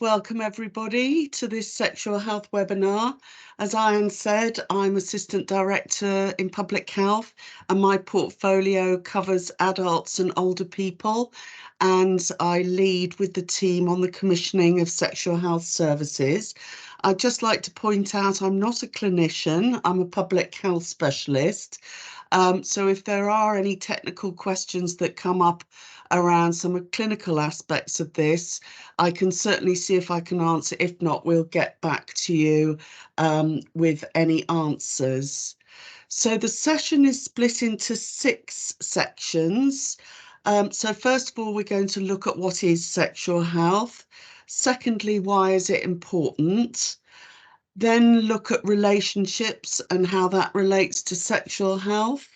Welcome everybody to this sexual health webinar. As Ian said, I'm Assistant Director in Public Health and my portfolio covers adults and older people, and I lead with the team on the commissioning of sexual health services. I'd just like to point out I'm not a clinician, I'm a public health specialist. So if there are any technical questions that come up around some clinical aspects of this, I can certainly see if I can answer. If not, we'll get back to you with any answers. So the session is split into 6 sections. So first of all, we're going to look at what is sexual health. Secondly, why is it important? Then look at relationships and how that relates to sexual health.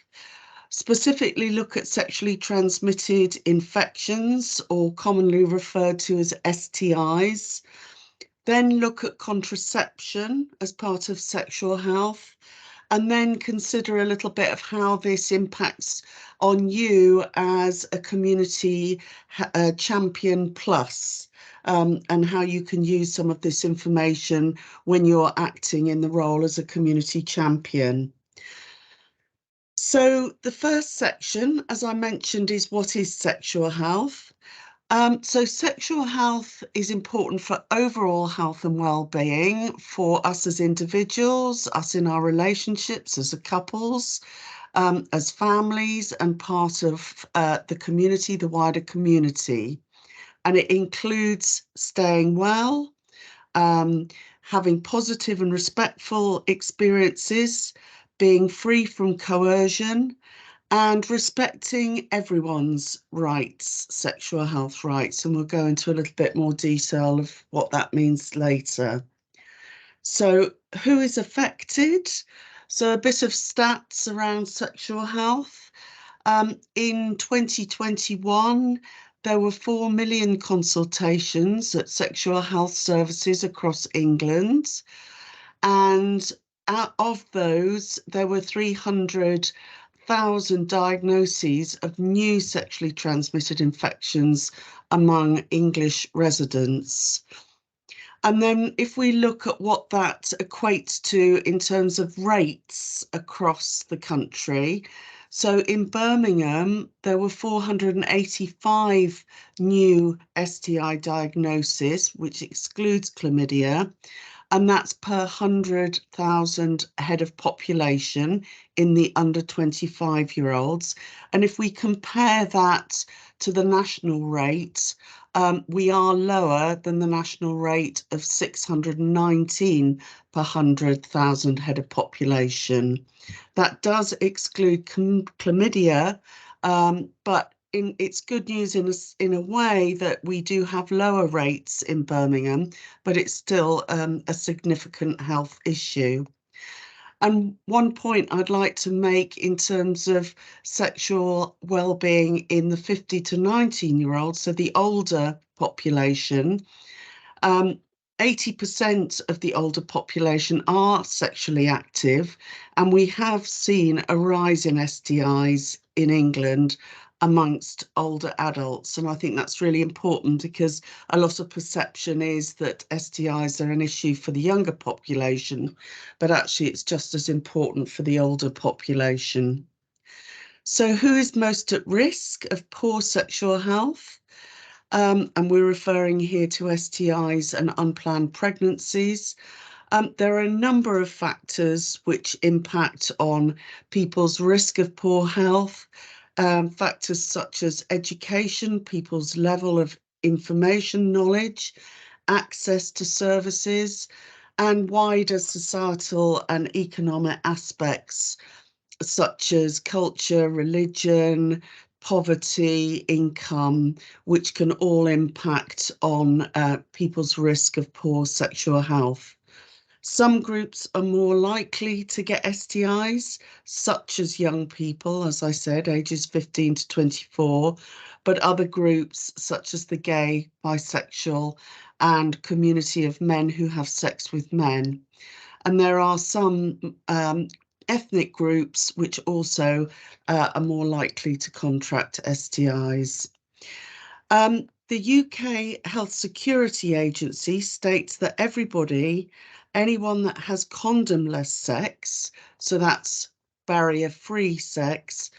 Specifically look at sexually transmitted infections, or commonly referred to as STIs. Then look at contraception as part of sexual health, and then consider a little bit of how this impacts on you as a community champion plus. And how you can use some of this information when you're acting in the role as a community champion. So the first section, as I mentioned, is what is sexual health? So sexual health is important for overall health and well-being for us as individuals, us in our relationships, as couples, as families, and part of the community, the wider community. And it includes staying well, having positive and respectful experiences, being free from coercion, and respecting everyone's rights, sexual health rights. And we'll go into a little bit more detail of what that means later. So who is affected? So a bit of stats around sexual health. In 2021, there were 4 million consultations at sexual health services across England. And out of those, there were 300,000 diagnoses of new sexually transmitted infections among English residents. And then if we look at what that equates to in terms of rates across the country, so in Birmingham, there were 485 new STI diagnoses, which excludes chlamydia, and that's per 100,000 head of population in the under 25-year-olds. And if we compare that to the national rate, we are lower than the national rate of 619 per 100,000 head of population. That does exclude chlamydia, but it's good news in a way that we do have lower rates in Birmingham, but it's still a significant health issue. And one point I'd like to make in terms of sexual well-being in the 50 to 19-year-olds, so the older population, 80% of the older population are sexually active, and we have seen a rise in STIs in England amongst older adults. And I think that's really important because a lot of perception is that STIs are an issue for the younger population, but actually it's just as important for the older population. So who is most at risk of poor sexual health? And we're referring here to STIs and unplanned pregnancies. There are a number of factors which impact on people's risk of poor health. Factors such as education, people's level of information knowledge, access to services, and wider societal and economic aspects such as culture, religion, poverty, income, which can all impact on people's risk of poor sexual health. Some groups are more likely to get STIs, such as young people, as I said, ages 15 to 24, but other groups such as the gay, bisexual, and community of men who have sex with men. And there are some ethnic groups which also are more likely to contract STIs. The UK Health Security Agency states that anyone that has condomless sex, so that's barrier-free sex,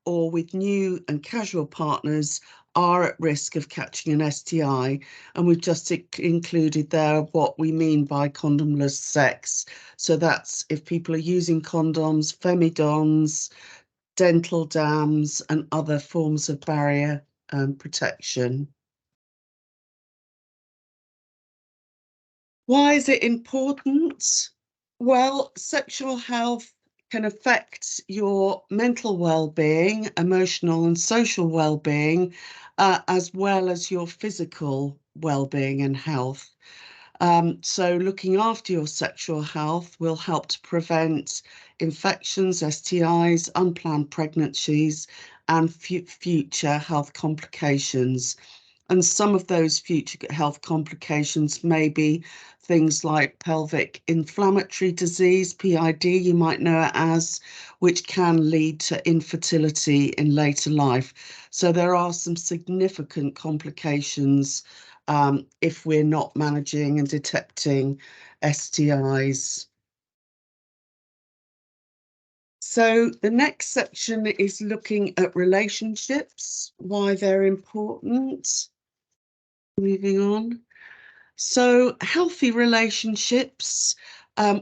or with new and casual partners, are at risk of catching an STI. And we've just included there what we mean by condomless sex. So that's if people are using condoms, femidons, dental dams, and other forms of barrier protection. Why is it important? Well, sexual health can affect your mental well-being, emotional and social well-being, as well as your physical well-being and health. So looking after your sexual health will help to prevent infections, STIs, unplanned pregnancies, and future health complications. And some of those future health complications may be things like pelvic inflammatory disease, PID, you might know it as, which can lead to infertility in later life. So there are some significant complications if we're not managing and detecting STIs. So the next section is looking at relationships, why they're important. Moving on. So healthy relationships,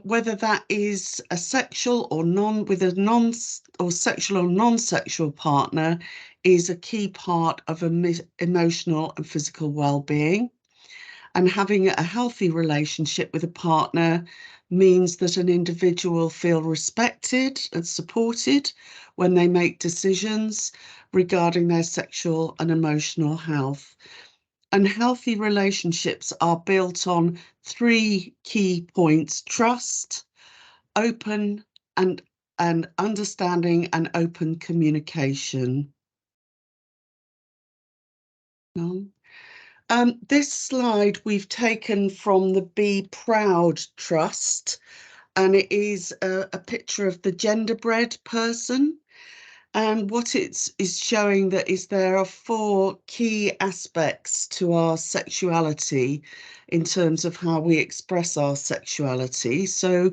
whether that is a sexual or with a non or sexual or non-sexual partner, is a key part of emotional and physical well-being. And having a healthy relationship with a partner means that an individual feel respected and supported when they make decisions regarding their sexual and emotional health. And healthy relationships are built on three key points: trust, open and understanding, and open communication. This slide we've taken from the Be Proud Trust, and it is a picture of the genderbread person. And what it's showing that is there are four key aspects to our sexuality in terms of how we express our sexuality. So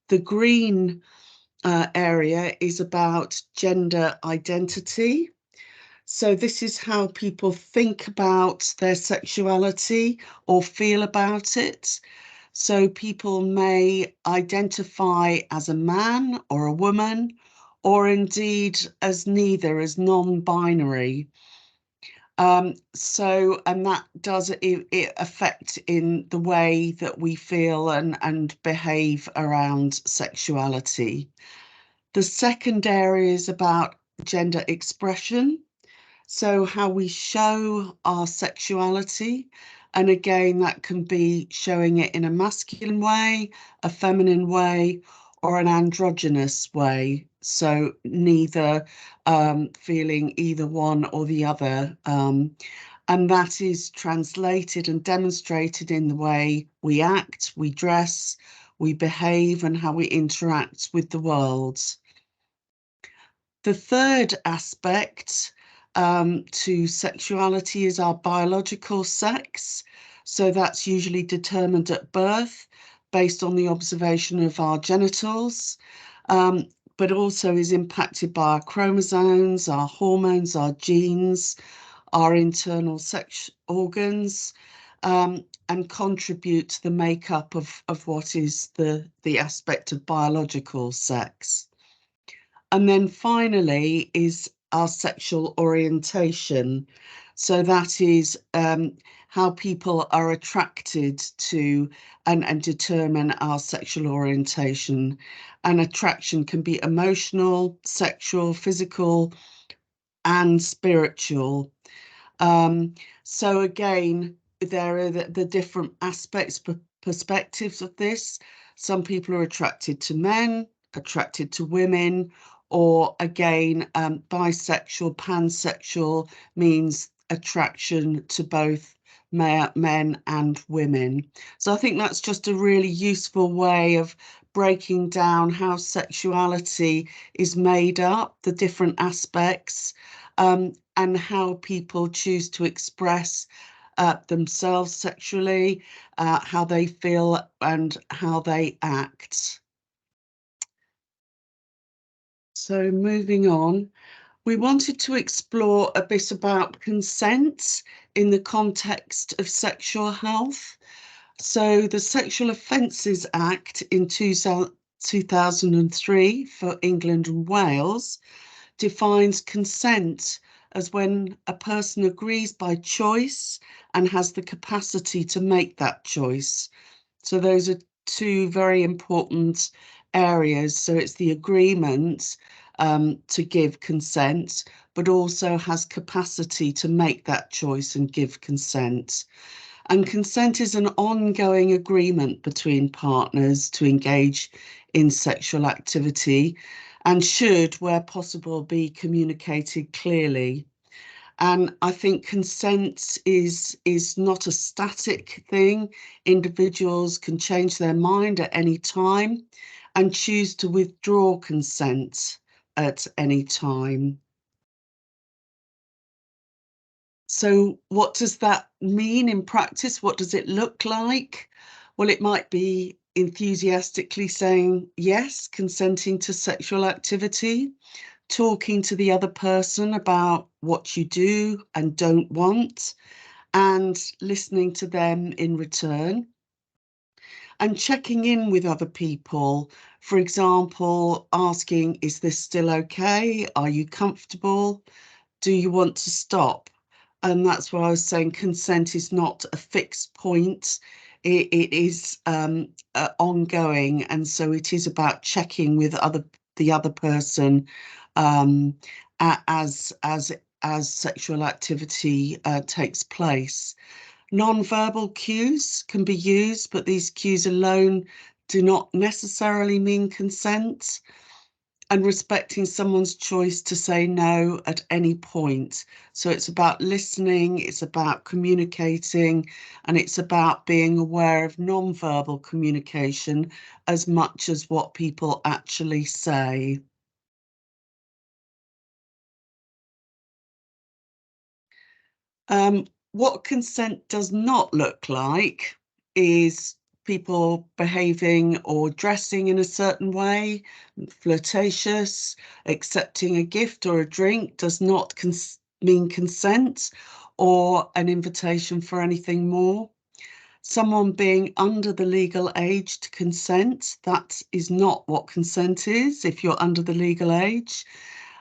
the green area is about gender identity. So this is how people think about their sexuality or feel about it. So people may identify as a man or a woman, or indeed as neither, as non-binary. And that does it affect in the way that we feel and behave around sexuality. The second area is about gender expression. So how we show our sexuality. And again, that can be showing it in a masculine way, a feminine way, or an androgynous way. So neither feeling either one or the other. And that is translated and demonstrated in the way we act, we dress, we behave, and how we interact with the world. The third aspect to sexuality is our biological sex. So that's usually determined at birth based on the observation of our genitals, but also is impacted by our chromosomes, our hormones, our genes, our internal sex organs, and contribute to the makeup of what is the aspect of biological sex. And then finally is our sexual orientation. So that is how people are attracted to and determine our sexual orientation. And attraction can be emotional, sexual, physical, and spiritual. So again, there are the different aspects, perspectives of this. Some people are attracted to men, attracted to women, or again, bisexual, pansexual means attraction to both men and women. So I think that's just a really useful way of breaking down how sexuality is made up, the different aspects, and how people choose to express themselves sexually, how they feel and how they act. So moving on, we wanted to explore a bit about consent in the context of sexual health. So the Sexual Offences Act in 2003 for England and Wales defines consent as when a person agrees by choice and has the capacity to make that choice. So those are two very important areas. So it's the agreement to give consent, but also has capacity to make that choice and give consent. And consent is an ongoing agreement between partners to engage in sexual activity and should, where possible, be communicated clearly. And I think consent is not a static thing. Individuals can change their mind at any time and choose to withdraw consent at any time. So what does that mean in practice? What does it look like? Well, it might be enthusiastically saying yes, consenting to sexual activity, talking to the other person about what you do and don't want, and listening to them in return, and checking in with other people. For example, asking, is this still okay? Are you comfortable? Do you want to stop? And that's what I was saying, consent is not a fixed point. It is ongoing, and so it is about checking with the other person um, as sexual activity takes place. Non-verbal cues can be used, but these cues alone do not necessarily mean consent. And respecting someone's choice to say no at any point. So it's about listening, it's about communicating, and it's about being aware of non-verbal communication as much as what people actually say. What consent does not look like is people behaving or dressing in a certain way, flirtatious, accepting a gift or a drink does not mean consent or an invitation for anything more. Someone being under the legal age to consent, that is not what consent is if you're under the legal age.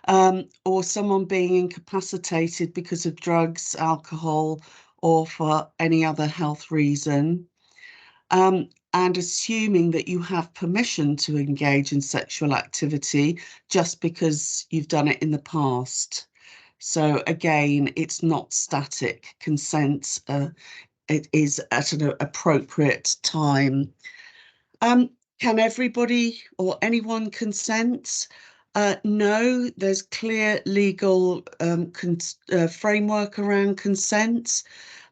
Or someone being incapacitated because of drugs, alcohol, or for any other health reason, and assuming that you have permission to engage in sexual activity just because you've done it in the past. So again, it's not static. Consent, it is at an appropriate time. Can everybody or anyone consent? No, there's clear legal framework around consent,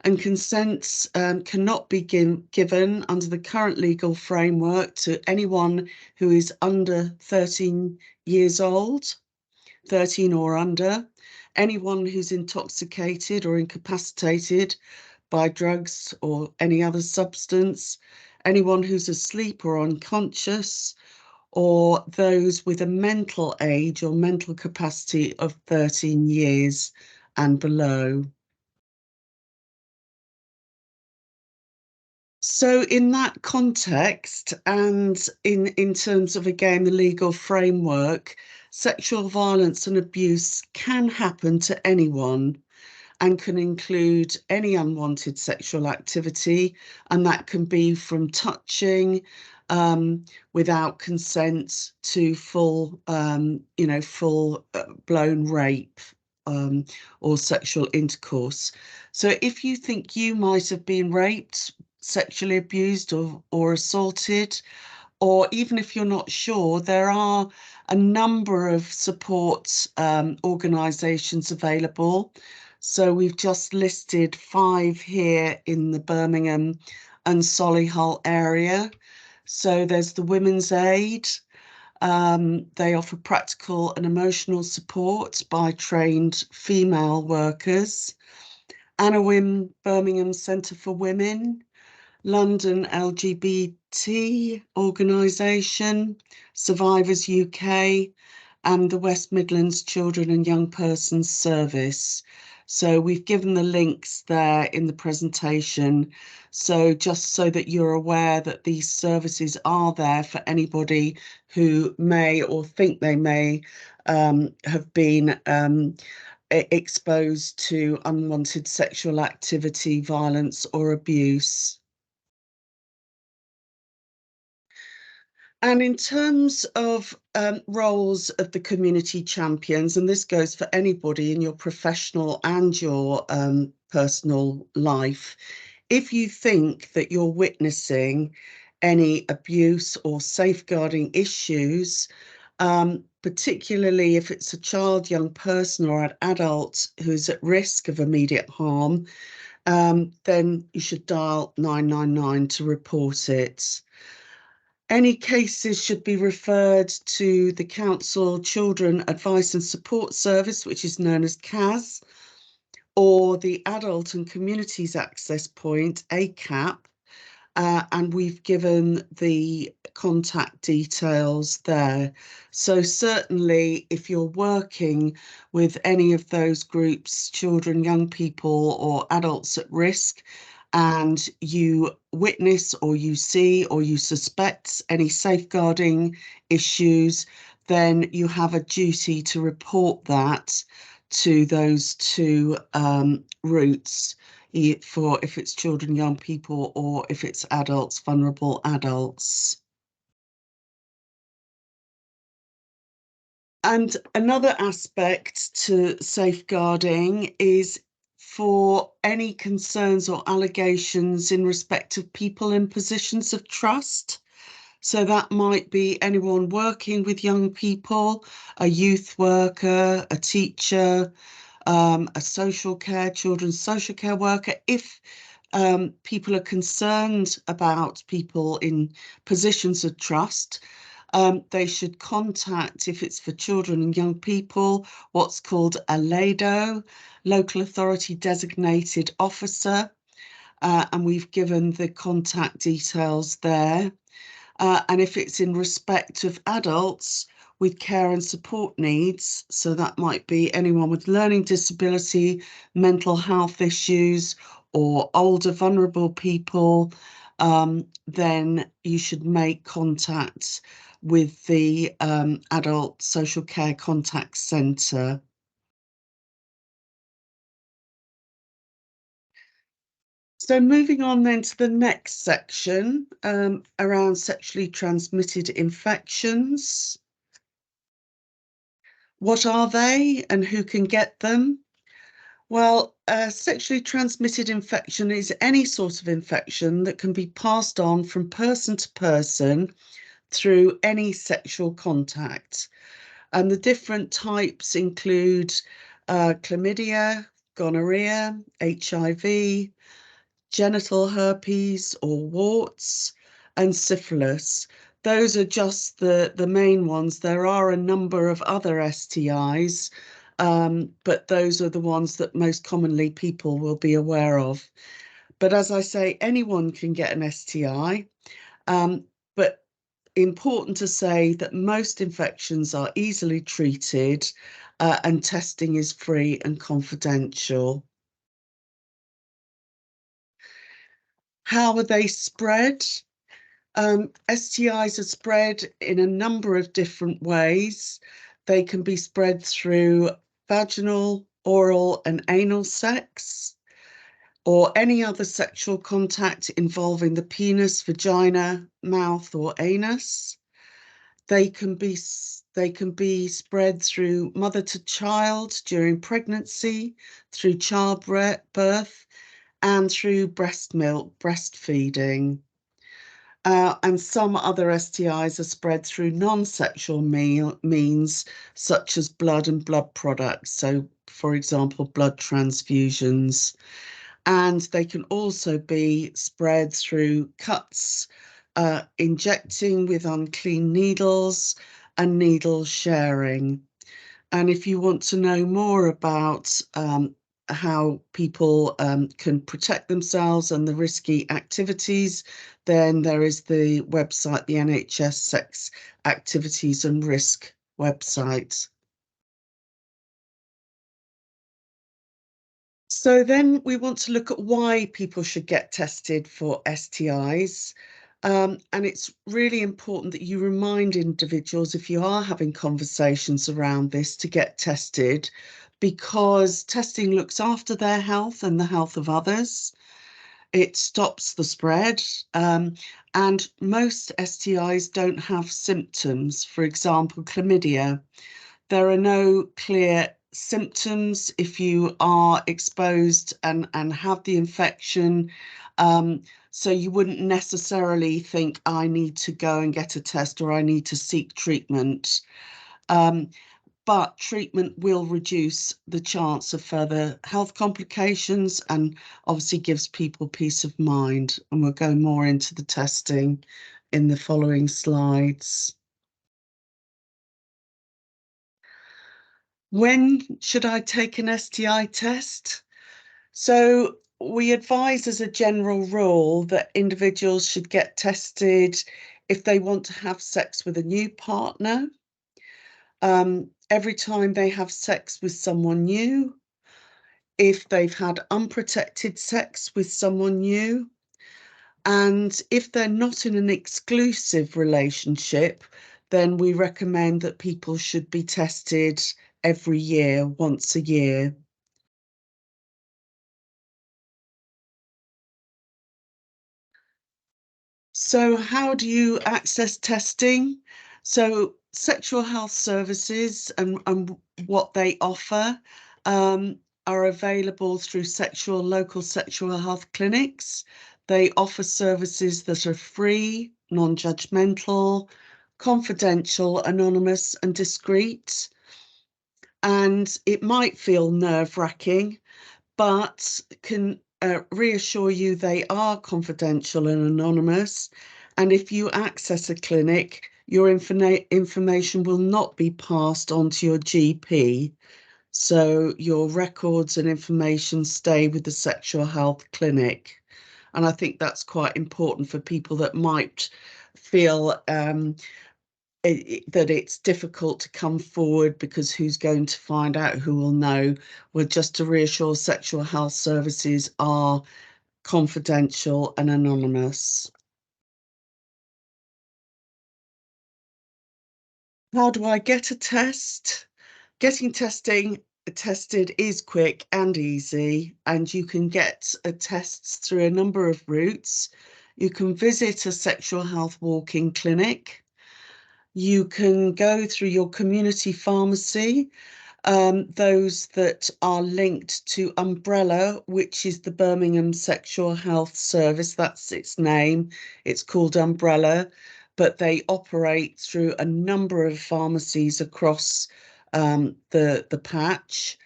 and consent cannot be given under the current legal framework to anyone who is under 13 years old, 13 or under, anyone who's intoxicated or incapacitated by drugs or any other substance, anyone who's asleep or unconscious, or those with a mental age or mental capacity of 13 years and below. So in that context, and in terms of, again, the legal framework, sexual violence and abuse can happen to anyone and can include any unwanted sexual activity, and that can be from touching without consent to full, full blown rape or sexual intercourse. So if you think you might have been raped, sexually abused or assaulted, or even if you're not sure, there are a number of support organisations available. So we've just listed 5 here in the Birmingham and Solihull area. So there's the Women's Aid, They offer practical and emotional support by trained female workers. Anna Wynne Birmingham Centre for Women, London LGBT organisation, Survivors UK, and the West Midlands Children and Young Persons Service. So we've given the links there in the presentation. So just so that you're aware that these services are there for anybody who may or think they may have been exposed to unwanted sexual activity, violence, or abuse. And in terms of roles of the community champions, and this goes for anybody in your professional and your personal life, if you think that you're witnessing any abuse or safeguarding issues, particularly if it's a child, young person, or an adult who's at risk of immediate harm, then you should dial 999 to report it. Any cases should be referred to the Council Children Advice and Support Service, which is known as CAS, or the Adult and Communities Access Point, ACAP, and we've given the contact details there. So certainly if you're working with any of those groups, children, young people, or adults at risk, and you witness or you see or you suspect any safeguarding issues, then you have a duty to report that to those two routes, for if it's children, young people, or if it's adults, vulnerable adults. And another aspect to safeguarding is for any concerns or allegations in respect of people in positions of trust. So that might be anyone working with young people, a youth worker, a teacher, a social care, children's social care worker. If people are concerned about people in positions of trust, they should contact, if it's for children and young people, what's called a LADO, Local Authority Designated Officer, and we've given the contact details there. And if it's in respect of adults with care and support needs, so that might be anyone with learning disability, mental health issues, or older vulnerable people, then you should make contact with the Adult Social Care Contact Centre. So moving on then to the next section, around sexually transmitted infections. What are they and who can get them? Well, sexually transmitted infection is any sort of infection that can be passed on from person to person through any sexual contact. And the different types include chlamydia, gonorrhea, HIV, genital herpes or warts, and syphilis. Those are just the main ones. There are a number of other STIs, but those are the ones that most commonly people will be aware of. But as I say, anyone can get an STI, but important to say that most infections are easily treated, and testing is free and confidential. How are they spread? STIs are spread in a number of different ways. They can be spread through vaginal, oral, and anal sex, or any other sexual contact involving the penis, vagina, mouth, or anus. They can be spread through mother to child during pregnancy, through childbirth, and through breast milk, breastfeeding. And some other STIs are spread through non-sexual means, such as blood and blood products. So, for example, blood transfusions. And they can also be spread through cuts, injecting with unclean needles, and needle sharing. And if you want to know more about how people can protect themselves and the risky activities, then there is the website, the NHS Sex Activities and Risk website. So then we want to look at why people should get tested for STIs. And it's really important that you remind individuals, if you are having conversations around this, to get tested, because testing looks after their health and the health of others. It stops the spread. And most STIs don't have symptoms. For example, chlamydia. There are no clear symptoms if you are exposed and have the infection. So you wouldn't necessarily think, I need to go and get a test or I need to seek treatment. But treatment will reduce the chance of further health complications and obviously gives people peace of mind. And we'll go more into the testing in the following slides. When should I take an STI test? So we advise as a general rule that individuals should get tested if they want to have sex with a new partner, every time they have sex with someone new, if they've had unprotected sex with someone new, and if they're not in an exclusive relationship, then we recommend that people should be tested every year, once a year. So how do you access testing? So sexual health services and what they offer are available through local sexual health clinics. They offer services that are free, non-judgmental, confidential, anonymous and discreet. And it might feel nerve-wracking, but can reassure you they are confidential and anonymous. And if you access a clinic, your information will not be passed on to your GP. So your records and information stay with the sexual health clinic. And I think that's quite important for people that might feel that it's difficult to come forward because who's going to find out, who will know. Well, just to reassure, sexual health services are confidential and anonymous. How do I get a test? Getting tested is quick and easy, and you can get tests through a number of routes. You can visit a sexual health walk-in clinic. You can go through your community pharmacy, those that are linked to Umbrella, which is the Birmingham Sexual Health Service. That's its name. It's called Umbrella, but they operate through a number of pharmacies across the patch.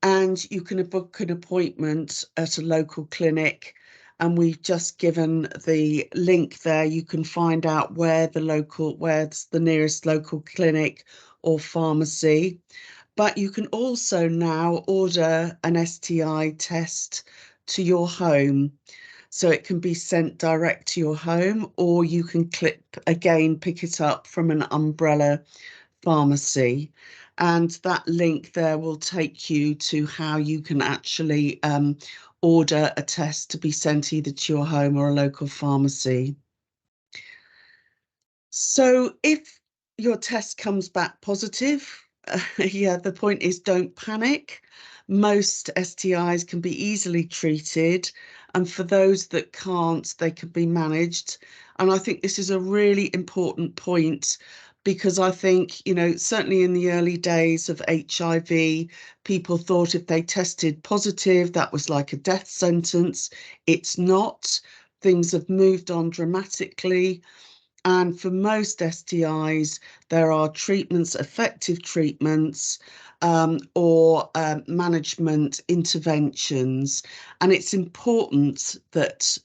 And you can book an appointment at a local clinic. And we've just given the link there. You can find out where's the nearest local clinic or pharmacy. But you can also now order an STI test to your home. So it can be sent direct to your home, or you can pick it up from an Umbrella pharmacy. And that link there will take you to how you can actually order a test to be sent either to your home or a local pharmacy. So if your test comes back positive, yeah, the point is don't panic. Most STIs can be easily treated, and for those that can't, they can be managed. And I think this is a really important point because I think, certainly in the early days of HIV, people thought if they tested positive, that was like a death sentence. It's not. Things have moved on dramatically. And for most STIs, there are treatments, effective treatments, or management interventions. And it's important that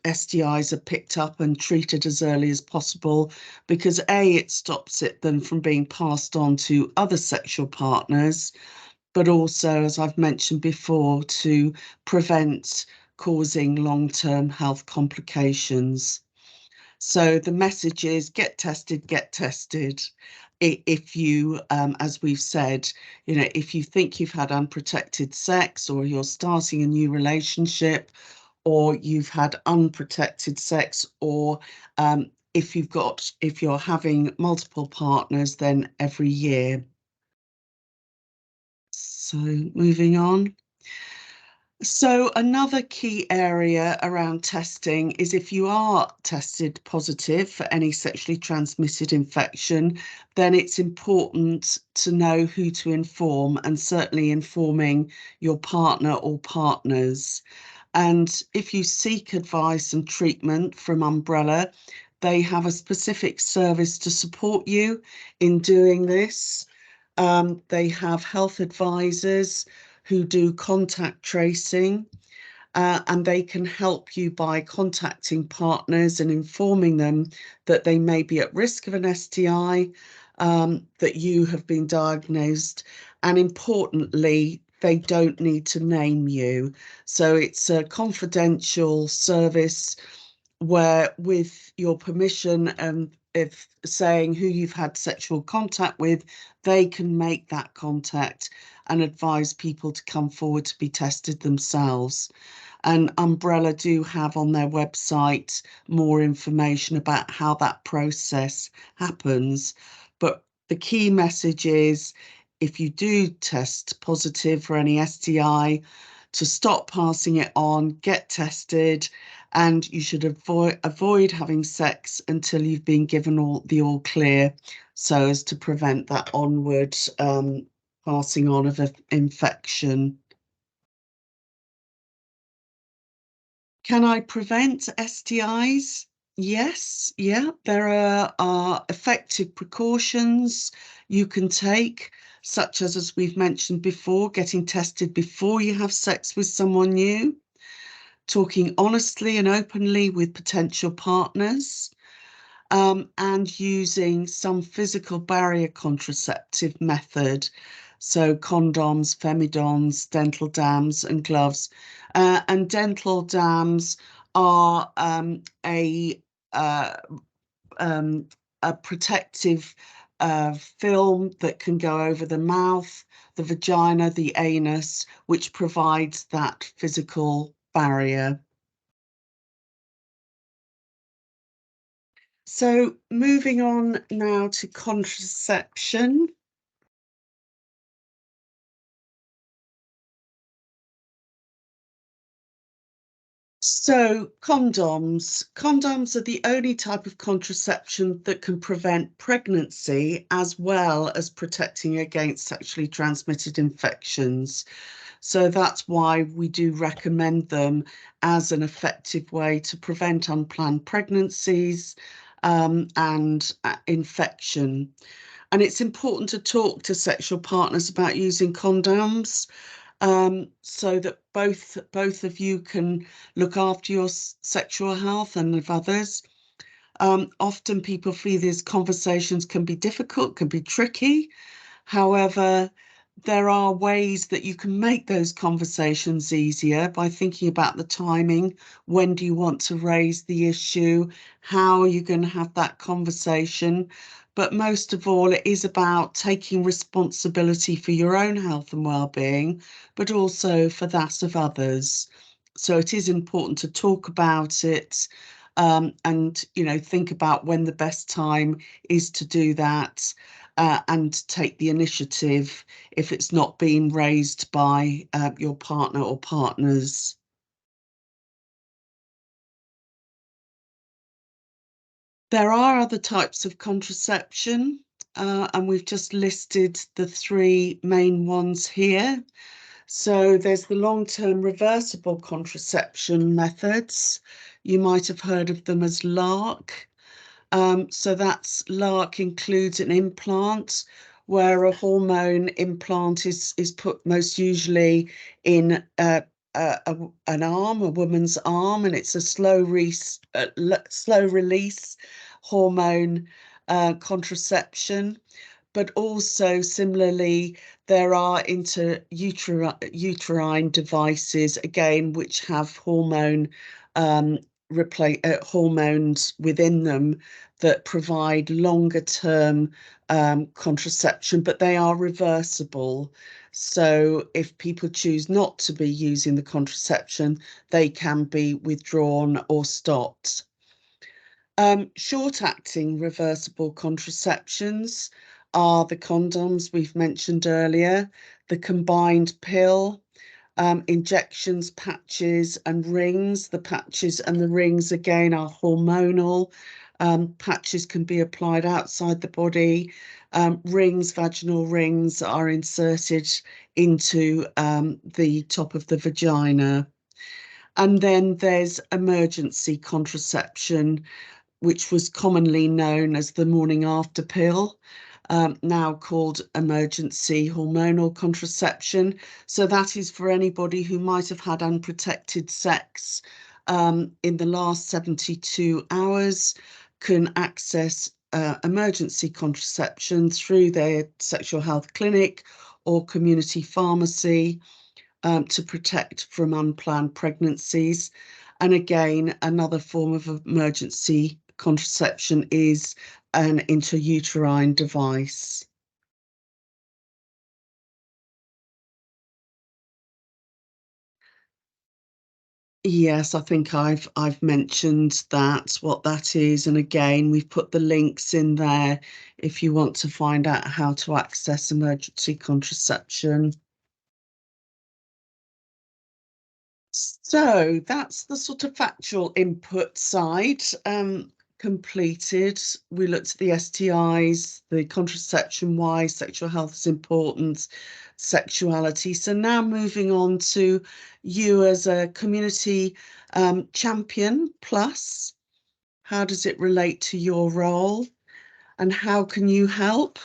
STIs are picked up and treated as early as possible, because A, it stops them from being passed on to other sexual partners, but also, as I've mentioned before, to prevent causing long-term health complications. So the message is get tested, get tested. If you, as we've said, if you think you've had unprotected sex, or you're starting a new relationship, or you've had unprotected sex, or if you're having multiple partners, then every year. So moving on. So another key area around testing is if you are tested positive for any sexually transmitted infection, then it's important to know who to inform, and certainly informing your partner or partners. And if you seek advice and treatment from Umbrella, they have a specific service to support you in doing this. They have health advisors who do contact tracing, and they can help you by contacting partners and informing them that they may be at risk of an STI, that you have been diagnosed, and importantly, they don't need to name you. So it's a confidential service where, with your permission and if saying who you've had sexual contact with, they can make that contact and advise people to come forward to be tested themselves. And Umbrella do have on their website more information about how that process happens. But the key message is, if you do test positive for any STI, to stop passing it on, get tested, and you should avoid having sex until you've been given the all clear, so as to prevent that onward passing on of infection. Can I prevent STIs? Yes, yeah, there are effective precautions you can take, such as we've mentioned before, getting tested before you have sex with someone new, talking honestly and openly with potential partners, and using some physical barrier contraceptive method. So condoms, femidons, dental dams and gloves. And dental dams are uh, a protective film that can go over the mouth, the vagina, the anus, which provides that physical barrier. So moving on now to contraception. So condoms. Condoms are the only type of contraception that can prevent pregnancy, as well as protecting against sexually transmitted infections. So that's why we do recommend them as an effective way to prevent unplanned pregnancies, and infection. And it's important to talk to sexual partners about using condoms, so that both of you can look after your sexual health and of others. Often people feel these conversations can be difficult, can be tricky. However, there are ways that you can make those conversations easier by thinking about the timing. When do you want to raise the issue? How are you going to have that conversation? But most of all, it is about taking responsibility for your own health and well-being, but also for that of others. So it is important to talk about it, and think about when the best time is to do that, and take the initiative if it's not being raised by your partner or partners. There are other types of contraception, and we've just listed the three main ones here. So there's the long-term reversible contraception methods. You might have heard of them as LARC. So that's LARC includes an implant, where a hormone implant is put most usually in an arm, a woman's arm, and it's a slow release hormone contraception. But also similarly, there are uterine devices again, which have um, hormones within them that provide longer term contraception, but they are reversible. So if people choose not to be using the contraception, they can be withdrawn or stopped. Short-acting reversible contraceptions are the condoms we've mentioned earlier, the combined pill, injections, patches and rings. The patches and the rings again are hormonal. Patches can be applied outside the body. Rings, vaginal rings, are inserted into the top of the vagina. And then there's emergency contraception, which was commonly known as the morning after pill, now called emergency hormonal contraception. So that is for anybody who might have had unprotected sex in the last 72 hours, can access emergency contraception through their sexual health clinic or community pharmacy to protect from unplanned pregnancies. And again, another form of emergency contraception is an intrauterine device. Yes, I think I've mentioned that, what that is. And again, we've put the links in there if you want to find out how to access emergency contraception. So that's the sort of factual input side completed. We looked at the STIs, the contraception, why sexual health is important, sexuality. So now moving on to you as a community champion plus, how does it relate to your role and how can you help?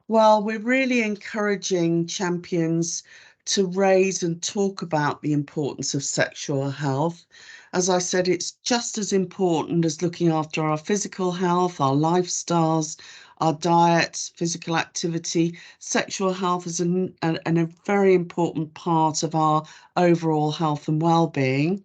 Well, we're really encouraging champions to raise and talk about the importance of sexual health. As I said, it's just as important as looking after our physical health, our lifestyles, our diet, physical activity. Sexual health is a very important part of our overall health and well-being.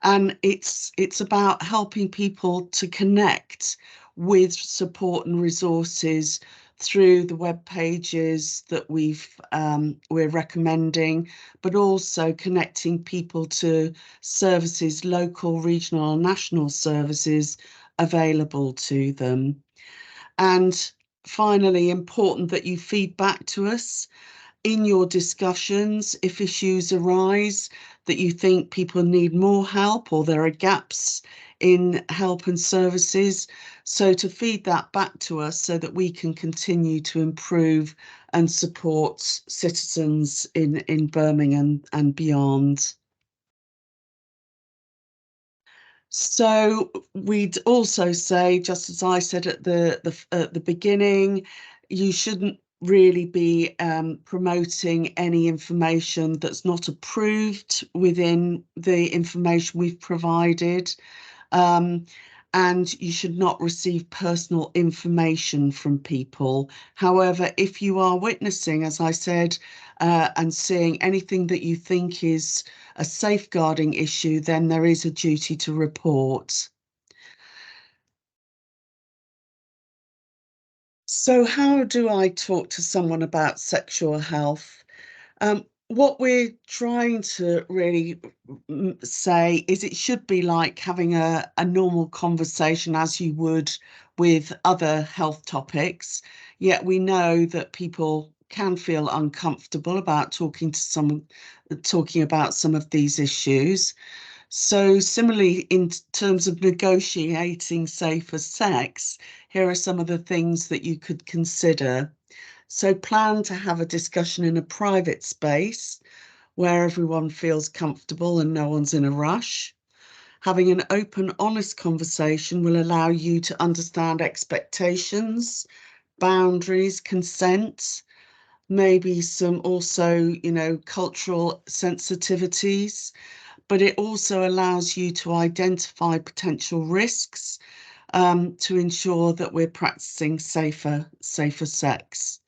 And it's about helping people to connect with support and resources through the web pages that we're recommending, but also connecting people to services, local, regional, and national services available to them. And finally, important that you feed back to us in your discussions if issues arise that you think people need more help or there are gaps in help and services. So to feed that back to us so that we can continue to improve and support citizens in Birmingham and beyond. So we'd also say, just as I said at the beginning, you shouldn't really be promoting any information that's not approved within the information we've provided. Um, and you should not receive personal information from people. However, if you are witnessing, as I said, and seeing anything that you think is a safeguarding issue, then there is a duty to report. So how do I talk to someone about sexual health? What we're trying to really say is it should be like having a normal conversation as you would with other health topics. Yet we know that people can feel uncomfortable about talking about some of these issues. So similarly, in terms of negotiating safer sex, here are some of the things that you could consider. So plan to have a discussion in a private space where everyone feels comfortable and no one's in a rush. Having an open, honest conversation will allow you to understand expectations, boundaries, consent, maybe some also, cultural sensitivities, but it also allows you to identify potential risks to ensure that we're practicing safer sex.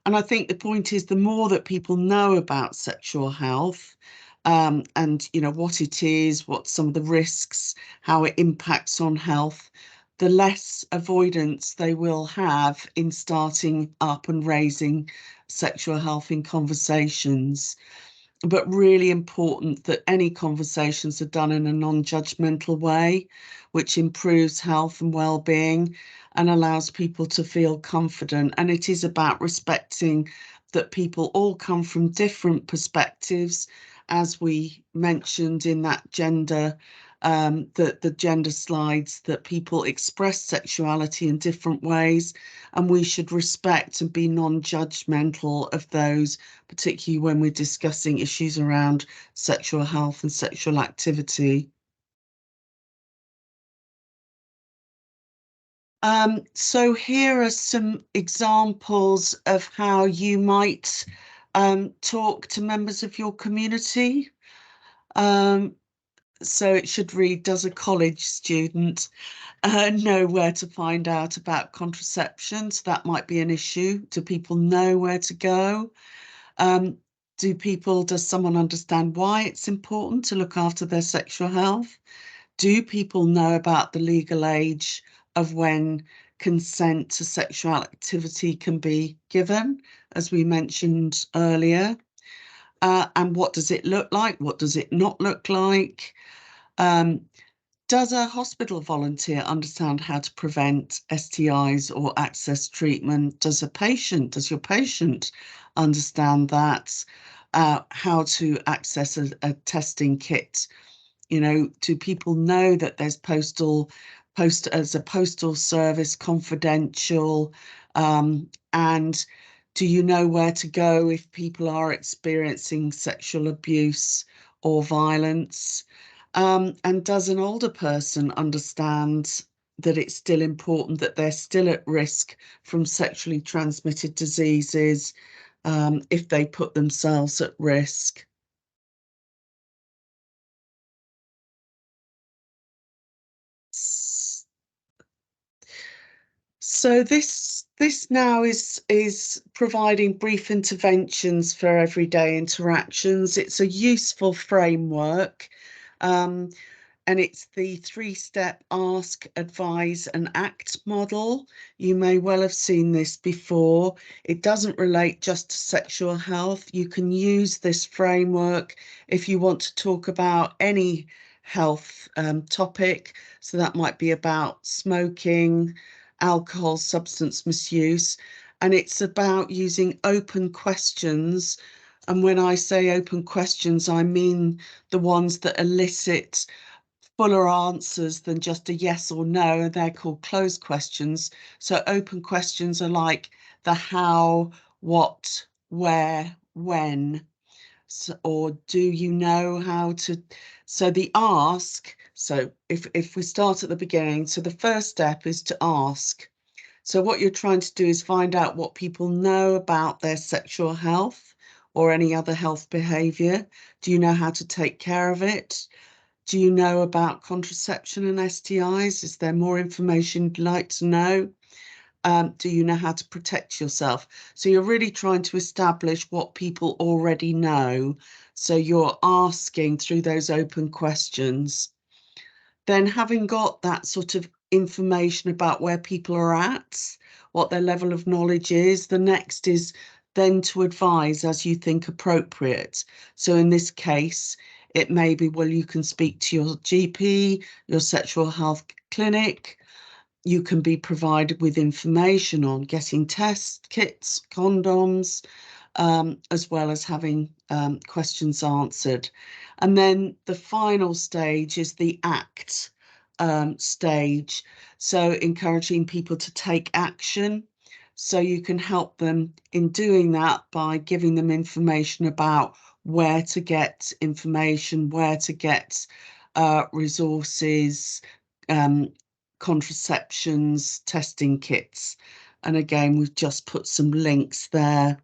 And I think the point is the more that people know about sexual health, and what it is, what some of the risks, how it impacts on health, the less avoidance they will have in starting up and raising sexual health in conversations. But really important that any conversations are done in a non-judgmental way, which improves health and well-being and allows people to feel confident. And it is about respecting that people all come from different perspectives, as we mentioned in that the gender slides, that people express sexuality in different ways, and we should respect and be non-judgmental of those, particularly when we're discussing issues around sexual health and sexual activity. So here are some examples of how you might talk to members of your community. Um, so it should read, does a college student know where to find out about contraception? So that might be an issue. Do people know where to go? Um, does someone understand why it's important to look after their sexual health? Do people know about the legal age of when consent to sexual activity can be given, as we mentioned earlier? And what does it look like? What does it not look like? Um, does a hospital volunteer understand how to prevent STIs or access treatment? Does your patient understand that? How to access a testing kit? Do people know that there's post as a postal service confidential? And do you know where to go if people are experiencing sexual abuse or violence? And does an older person understand that it's still important, that they're still at risk from sexually transmitted diseases, if they put themselves at risk? So this now is providing brief interventions for everyday interactions. It's a useful framework, um, and it's the three-step ask, advise, and act model. You may well have seen this before. It doesn't relate just to sexual health. You can use this framework if you want to talk about any health topic. So that might be about smoking, alcohol, substance misuse, and it's about using open questions. And when I say open questions, I mean the ones that elicit fuller answers than just a yes or no. They're called closed questions. So open questions are like the how, what, where, when. So, or do you know how to? So the ask, so if we start at the beginning, so the first step is to ask. So what you're trying to do is find out what people know about their sexual health or any other health behavior. Do you know how to take care of it? Do you know about contraception and STIs? Is there more information you'd like to know? Do you know how to protect yourself? So you're really trying to establish what people already know. So you're asking through those open questions. Then, having got that sort of information about where people are at, what their level of knowledge is, the next is then to advise as you think appropriate. So in this case, it may be, well, you can speak to your GP, your sexual health clinic. You can be provided with information on getting test kits, condoms, as well as having questions answered. And then the final stage is the ACT stage. So encouraging people to take action. So you can help them in doing that by giving them information about where to get information, where to get resources, um, contraceptions, testing kits. And again, we've just put some links there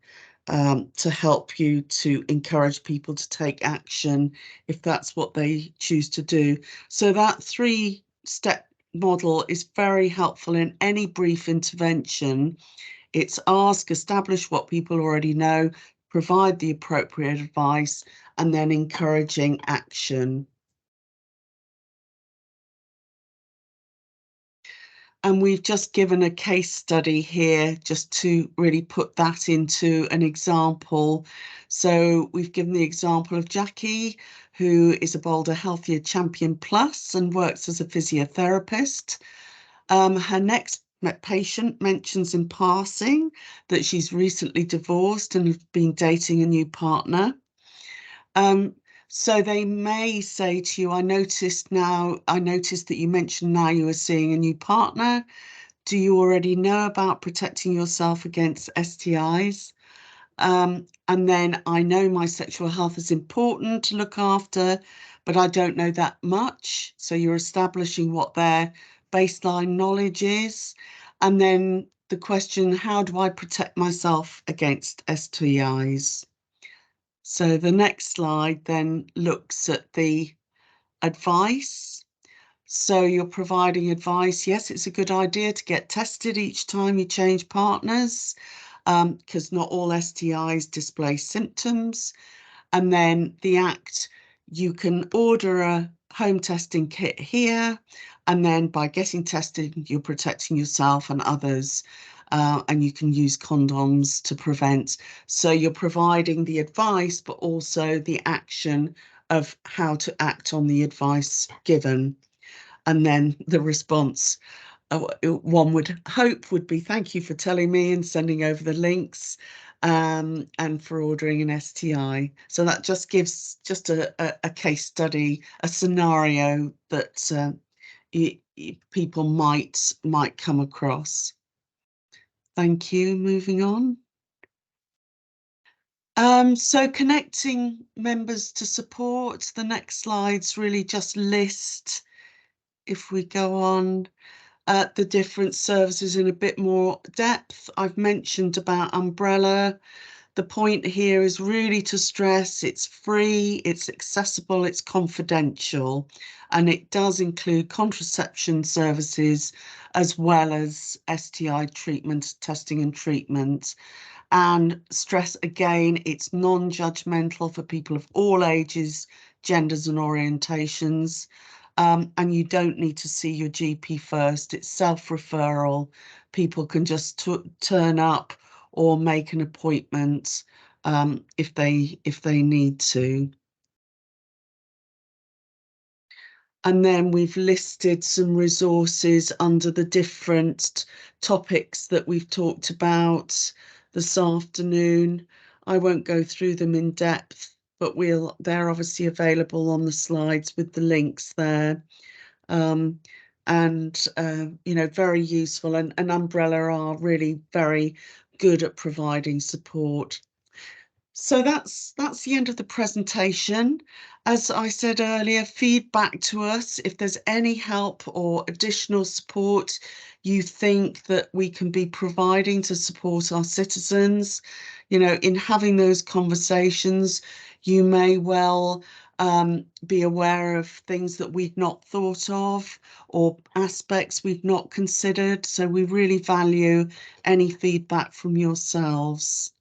to help you to encourage people to take action if that's what they choose to do. So that 3-step model is very helpful in any brief intervention. It's ask, establish what people already know, provide the appropriate advice, and then encouraging action. And we've just given a case study here just to really put that into an example. So we've given the example of Jackie, who is a Bolder Healthier Champion Plus and works as a physiotherapist. Her next patient mentions in passing that she's recently divorced and has been dating a new partner. So they may say to you, I noticed that you mentioned now you are seeing a new partner. Do you already know about protecting yourself against STIs? And then I know my sexual health is important to look after, but I don't know that much. So you're establishing what their baseline knowledge is. And then the question, how do I protect myself against STIs? So the next slide then looks at the advice. So you're providing advice. Yes, it's a good idea to get tested each time you change partners, because not all STIs display symptoms. And then the ACT, you can order a home testing kit here. And then by getting tested, you're protecting yourself and others. And you can use condoms to prevent. So you're providing the advice, but also the action of how to act on the advice given. And then the response, one would hope, would be thank you for telling me and sending over the links, and for ordering an STI. So that just gives just a case study, a scenario that people might come across. Thank you. Moving on. So connecting members to support. The next slides really just list, if we go on, the different services in a bit more depth. I've mentioned about Umbrella. The point here is really to stress it's free, it's accessible, it's confidential, and it does include contraception services as well as STI treatment, testing and treatment. And stress again, it's non-judgmental for people of all ages, genders and orientations. And you don't need to see your GP first. It's self-referral. People can just turn up or make an appointment if they need to. And then we've listed some resources under the different topics that we've talked about this afternoon. I won't go through them in depth, but they're obviously available on the slides with the links there. Very useful, and Umbrella are really very good at providing support. So that's the end of the presentation. As I said earlier, feedback to us if there's any help or additional support you think that we can be providing to support our citizens. In having those conversations, you may well be aware of things that we've not thought of or aspects we've not considered. So we really value any feedback from yourselves.